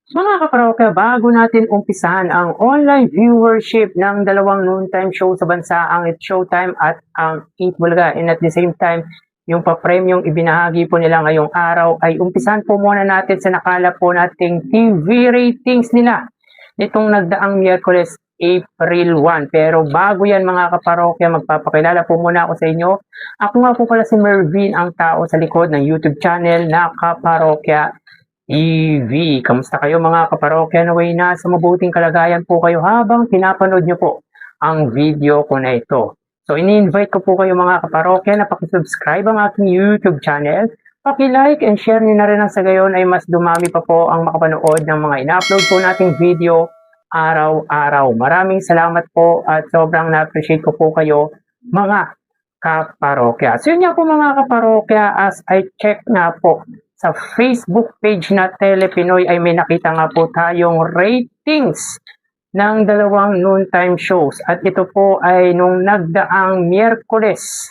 Mga kaparokya, bago natin umpisahan ang online viewership ng dalawang noontime show sa bansa, ang It's Showtime at ang Eat Bulaga, and at the same time, yung pa-premyong ibinahagi po nila ngayong araw, ay umpisahan po muna natin sa nakalap po nating TV ratings nila nitong nagdaang Miyerkules, April 1. Pero bago yan mga kaparokya, magpapakilala po muna ako sa inyo. Ako nga po pala si Mervin, ang tao sa likod ng YouTube channel na Kaparokya TV. Kamusta kayo mga kaparokya? Naway na sa mabuting kalagayan po kayo habang pinapanood nyo po ang video ko na ito. So ini-invite ko po kayo mga kaparokya na pakisubscribe ang aking YouTube channel. Paki-like and share nyo na rin ang sa gayon ay mas dumami pa po ang makapanood ng mga ina-upload po nating video araw-araw. Maraming salamat po at sobrang na-appreciate ko po kayo mga kaparokya. So yun nga po mga kaparokya, as I check nga po sa Facebook page na Telepinoy ay may nakita nga po tayong ratings ng dalawang noontime shows. At ito po ay nung nagdaang Miyerkules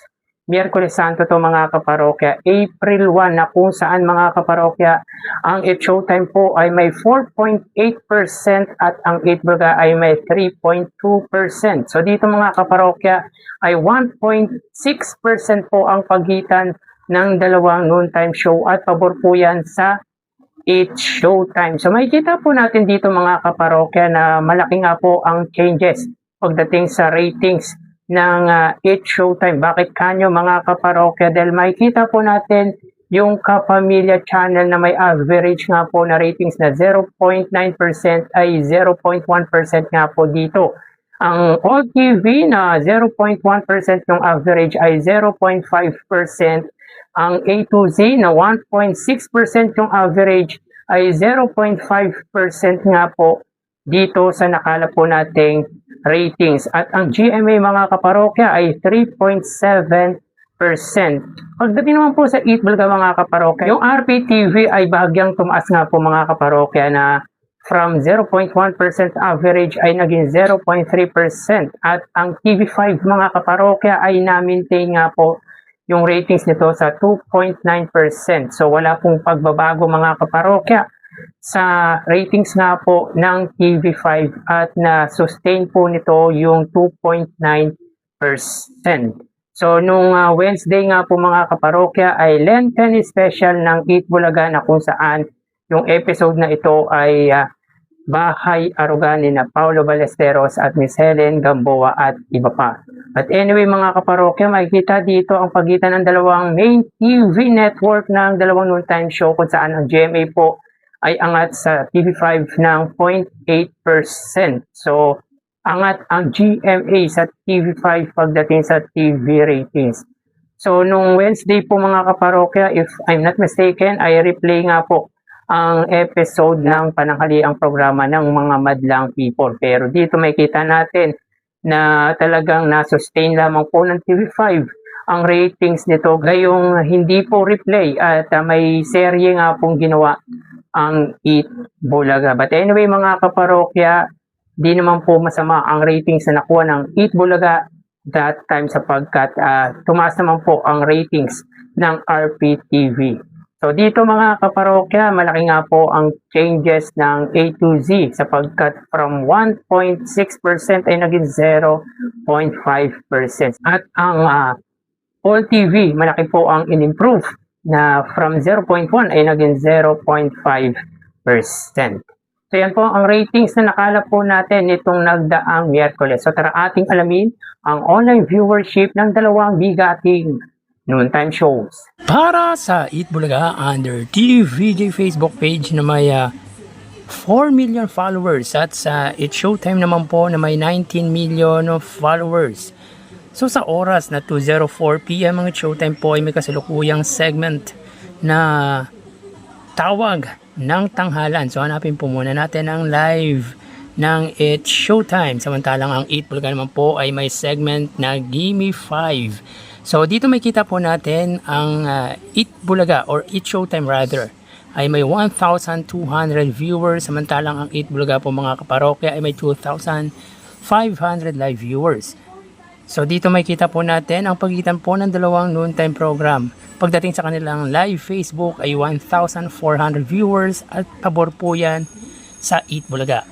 Santo to mga kaparokya, April 1, na kung saan mga kaparokya ang It's Showtime po ay may 4.8% at ang 8 Bulaga ay may 3.2%. So dito mga kaparokya ay 1.6% po ang pagitan ng dalawang noontime show at pabor po yan sa It's Showtime. So makikita po natin dito mga kaparokya na malaki nga po ang changes pagdating sa ratings ng It's Showtime. Bakit kanyo mga kaparokya? Dahil makikita po natin yung Kapamilya channel na may average nga po na ratings na 0.9% ay 0.1% nga po dito. Ang All TV na 0.1% yung average ay 0.5%. Ang A to Z na 1.6% yung average ay 0.5% nga po dito sa nakala po nating ratings. At ang GMA mga kaparokya ay 3.7%. Pagdating naman po sa Eat Bulaga mga kaparokya, yung RPTV ay bahagyang tumaas nga po mga kaparokya na from 0.1% average ay naging 0.3%. At ang TV5 mga kaparokya ay na-maintain nga po yung ratings nito sa 2.9%. So wala pong pagbabago mga kaparokya sa ratings nga po ng TV5 at na-sustain po nito yung 2.9%. So nung Wednesday nga po mga kaparokya ay Lenten special ng Eat Bulaga na kung saan yung episode na ito ay Bahay Aruga ni na Paulo Ballesteros at Miss Helen Gamboa at iba pa. At anyway mga kaparokya, makikita dito ang pagitan ng dalawang main TV network ng dalawang noontime show kung saan ang GMA po ay angat sa TV5 ng 0.8%. So angat ang GMA sa TV5 pagdating sa TV ratings. So nung Wednesday po mga kaparokya, if I'm not mistaken, ay replay nga po ang episode ng pananghaliang programa ng mga madlang people. Pero dito makita natin na talagang na-sustain lamang po ng TV5 ang ratings nito. Gayong hindi po replay at may serye nga pong ginawa ang Eat Bulaga. But anyway mga kaparokya, di naman po masama ang ratings na nakuha ng Eat Bulaga that time sapagkat tumaas naman po ang ratings ng RPTV. So dito mga kaparokya, malaki nga po ang changes ng A to Z sapagkat from 1.6% ay naging 0.5%. At ang All TV, malaki po ang in-improve na from 0.1 ay naging 0.5%. So yan po ang ratings na nakalap po natin nitong nagdaang Miyerkules. So tara ating alamin ang online viewership ng dalawang bigating noontime shows. Para sa Eat Bulaga under TVJ Facebook page na may 4 million followers at sa It's Showtime naman po na may 19 million of followers. So sa oras na 2:04 PM ang It's Showtime po ay may kasalukuyang segment na tawag ng tanghalan. So hanapin po muna natin ang live ng It's Showtime. Samantalang ang Eat Bulaga naman po ay may segment na Gimme 5. So dito makita po natin ang Eat Bulaga or It's Showtime rather ay may 1,200 viewers, samantalang ang Eat Bulaga po mga kaparokya ay may 2,500 live viewers. So dito makita po natin ang pagitan po ng dalawang noontime program. Pagdating sa kanilang live Facebook ay 1,400 viewers at pabor po yan sa Eat Bulaga.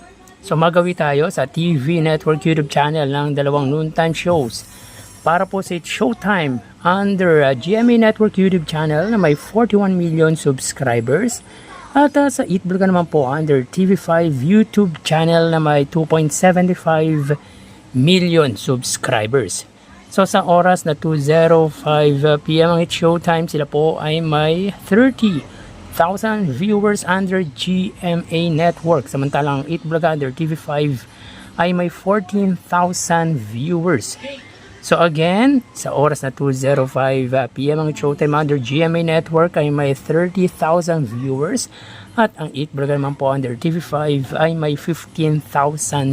So magawi tayo sa TV Network YouTube channel ng dalawang noontime shows. Para po sa It's Showtime under GMA Network YouTube channel na may 41 million subscribers. At sa Eat Bulaga naman po under TV5 YouTube channel na may 2.75 million subscribers. So sa oras na 2:05 PM ang It's Showtime, sila po ay may 30,000 viewers under GMA Network. Samantalang Eat Bulaga under TV5 ay may 14,000 viewers. So again, sa oras na 2:05 PM ang It's Showtime under GMA Network ay may 30,000 viewers. At ang Eat Bulaga naman po under TV5 ay may 15,000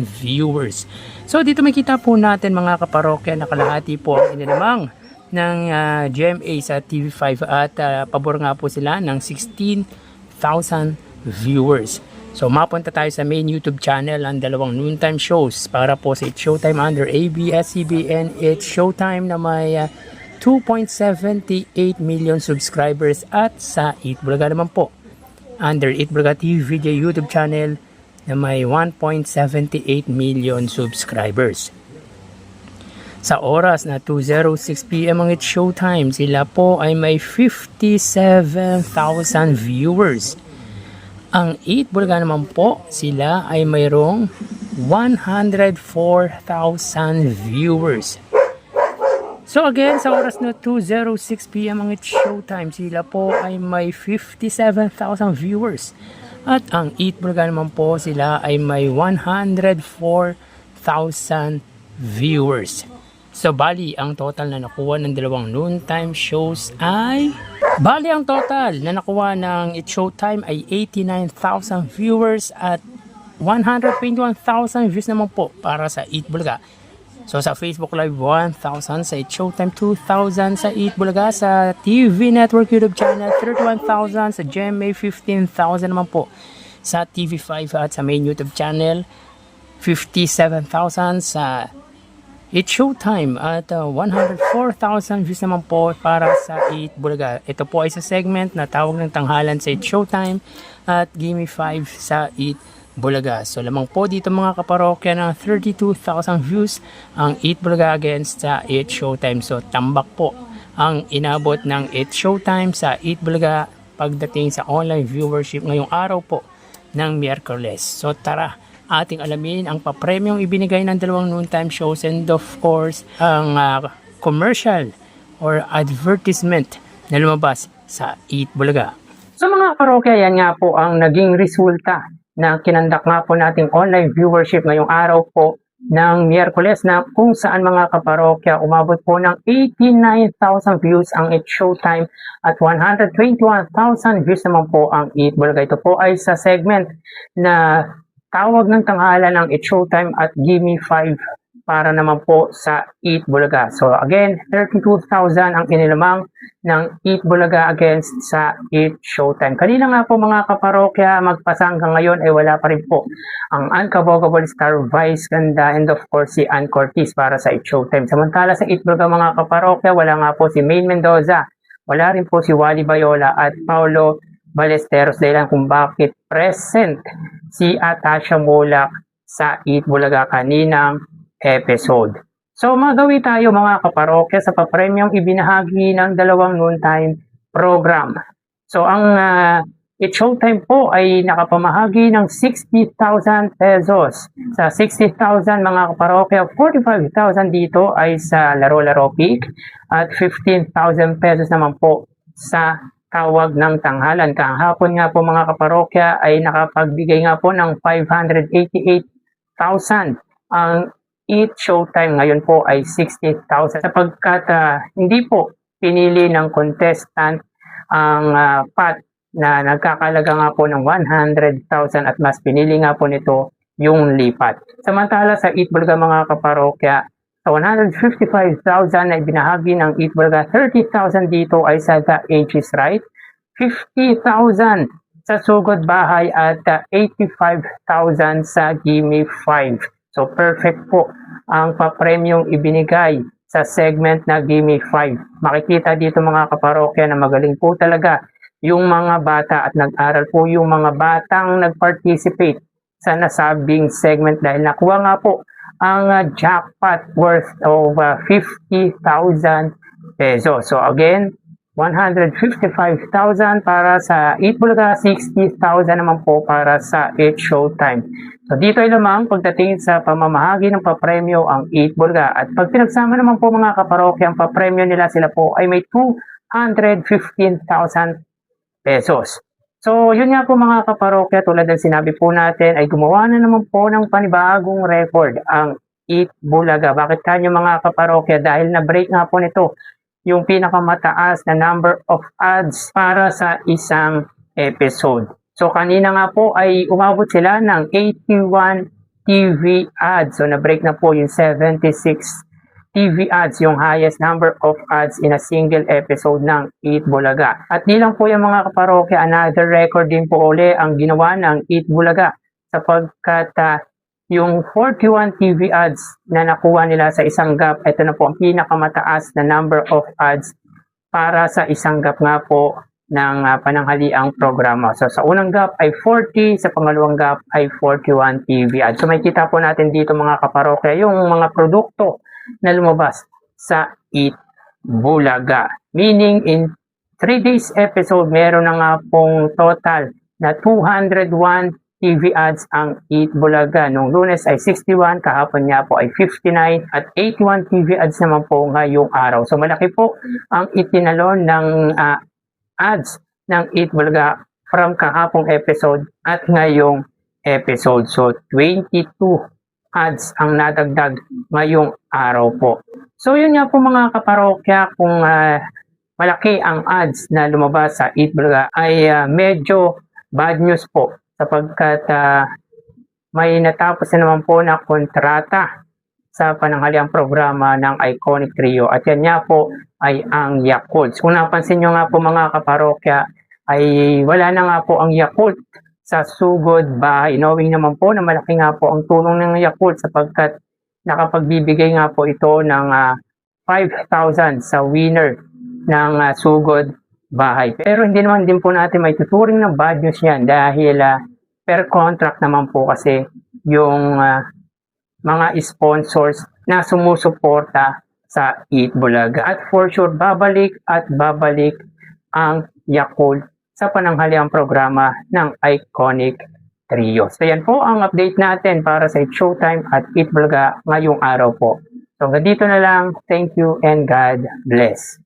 viewers. So dito makita po natin mga kaparokya na kalahati po ang inilamang ng GMA sa TV5 at pabor nga po sila ng 16,000 viewers. So mapunta tayo sa main YouTube channel ang dalawang noontime shows para po sa It's Showtime under ABS-CBN It's Showtime na may 2.78 million subscribers at sa Eat Bulaga naman po under Eat Bulaga TVJ YouTube channel na may 1.78 million subscribers. Sa oras na 2:06 PM ang It's Showtime, sila po ay may 57,000 viewers. Ang Eat Bulaga naman po, sila ay mayroong 104,000 viewers. So again, sa oras na 2:06 PM ang It's Showtime, sila po ay may 57,000 viewers. At ang Eat Bulaga naman po, sila ay may 104,000 viewers. So bali, ang total na nakuha ng dalawang noontime shows ay... Bali, ang total na nakuha ng It's Showtime ay 89,000 viewers at 121,000 views naman po para sa Eat Bulaga. So sa Facebook Live 1,000, sa It's Showtime 2,000, sa Eat Bulaga, sa TV Network YouTube channel 31,000, sa GMA 15,000 naman po, sa TV5 at sa main YouTube channel 57,000, sa It's Showtime at 104,000 views naman po para sa Eat Bulaga. Ito po ay sa segment na tawag ng tanghalan sa It's Showtime at Gimme 5 sa Eat Bulaga. So lamang po dito mga kaparokya ng 32,000 views ang Eat Bulaga against sa It's Showtime. So tambak po ang inabot ng It's Showtime sa Eat Bulaga pagdating sa online viewership ngayong araw po ng Miyerkules. So tara, ating alamin ang papremyong ibinigay ng dalawang noontime shows and of course ang commercial or advertisement na lumabas sa Eat Bulaga. So mga kaparokya, yan nga po ang naging resulta na kinandak nga po nating online viewership ngayong araw po ng Miyerkules na kung saan mga kaparokya umabot po ng 89,000 views ang It's Showtime at 121,000 views naman po ang Eat Bulaga. Ito po ay sa segment na tawag ng tanghalan ng It's Showtime at Gimme 5 para naman po sa Eat Bulaga. So again, 32,000 ang inilamang ng Eat Bulaga against sa It's Showtime. Kanina nga po mga kaparokya, magpasa hanggang ngayon ay wala pa rin po ang unkabogable star Vice Ganda and of course si Ann Cortez para sa It's Showtime. Samantala sa Eat Bulaga mga kaparokya, wala nga po si Maine Mendoza, wala rin po si Wally Bayola at Paulo Ballesteros dahilan kung bakit present si Atasha Mulak sa Eat Bulaga kaninang episode. So magawi tayo mga kaparokya sa papremyong ibinahagi ng dalawang noontime program. So ang It's Showtime po ay nakapamahagi ng 60,000 pesos. Sa 60,000 mga kaparokya, 45,000 dito ay sa Laro-Laro Pick at 15,000 pesos naman po sa tawag ng tanghalan. Kahapon nga po mga kaparokya ay nakapagbigay nga po ng 588,000 ang Eat Showtime. Ngayon po ay 60,000 sapagkat hindi po pinili ng contestant ang pot na nagkakalaga nga po ng 100,000 at mas pinili nga po nito yung lipat. Samantala sa Eat Bulaga mga kaparokya, sa 155,000 na ibinahagi ng Eat Bulaga, 30,000 dito ay sa The Age is Right, 50,000 sa Sugod Bahay at 85,000 sa Gimme 5. So perfect po ang papremyong ibinigay sa segment na Gimme 5. Makikita dito mga kaparokya na magaling po talaga yung mga bata at nag-aral po yung mga batang nag-participate sa nasabing segment dahil nakuha nga po ang jackpot worth of 50,000 pesos. So again, 155,000 para sa Eat Bulaga, 60,000 naman po para sa Eat Showtime. So dito ay lamang pagdating sa pamamahagi ng papremyo ang Eat Bulaga. At pag pinagsama naman po mga kaparokya, ang papremyo nila sila po ay may 215,000 pesos. So yun nga po mga kaparokya, tulad ng sinabi po natin ay gumawa na naman po ng panibagong record ang Eat Bulaga. Bakit kanyo mga kaparokya? Dahil na-break nga po nito yung pinakamataas na number of ads para sa isang episode. So kanina nga po ay umabot sila ng 81 TV ads. So na-break na po yung 76 TV ads, yung highest number of ads in a single episode ng Eat Bulaga. At di lang po yung mga kaparokya, another record din po uli ang ginawa ng Eat Bulaga sapagkat yung 41 TV ads na nakuha nila sa isang gap, ito na po ang pinakamataas na number of ads para sa isang gap nga po ng pananghaliang programa. So sa unang gap ay 40, sa pangalawang gap ay 41 TV ads. So may kita po natin dito mga kaparokya yung mga produkto na lumabas sa Eat Bulaga. Meaning in 3 days episode, meron na nga pong total na 201 TV ads ang Eat Bulaga. Nung Lunes ay 61, kahapon niya po ay 59 at 81 TV ads naman po ngayong araw. So malaki po ang itinalon ng ads ng Eat Bulaga from kahapong episode at ngayong episode. So 22 ads ang nadagdag ngayong araw po. So yun nga po mga kaparokya, kung malaki ang ads na lumabas sa Eat Bulaga ay medyo bad news po sapagkat may natapos na naman po na kontrata sa pananghaliang programa ng Iconic Trio at yan nga po ay ang Yakult. Kung napansin nyo nga po mga kaparokya ay wala na nga po ang Yakult sa Sugod Bahay. Knowing naman po na malaki nga po ang tulong ng Yakult sapagkat nakapagbibigay nga po ito ng 5,000 sa winner ng Sugod Bahay. Pero hindi naman din po natin may tuturing na bad news yan dahil per contract naman po kasi yung mga sponsors na sumusuporta sa Eat Bulaga. At for sure, babalik at babalik ang Yakult sa pananghaliang programa ng Iconic Trio. So yan po ang update natin para sa Eat Showtime at Eat Bulaga ngayong araw po. So hanggang dito na lang. Thank you and God bless.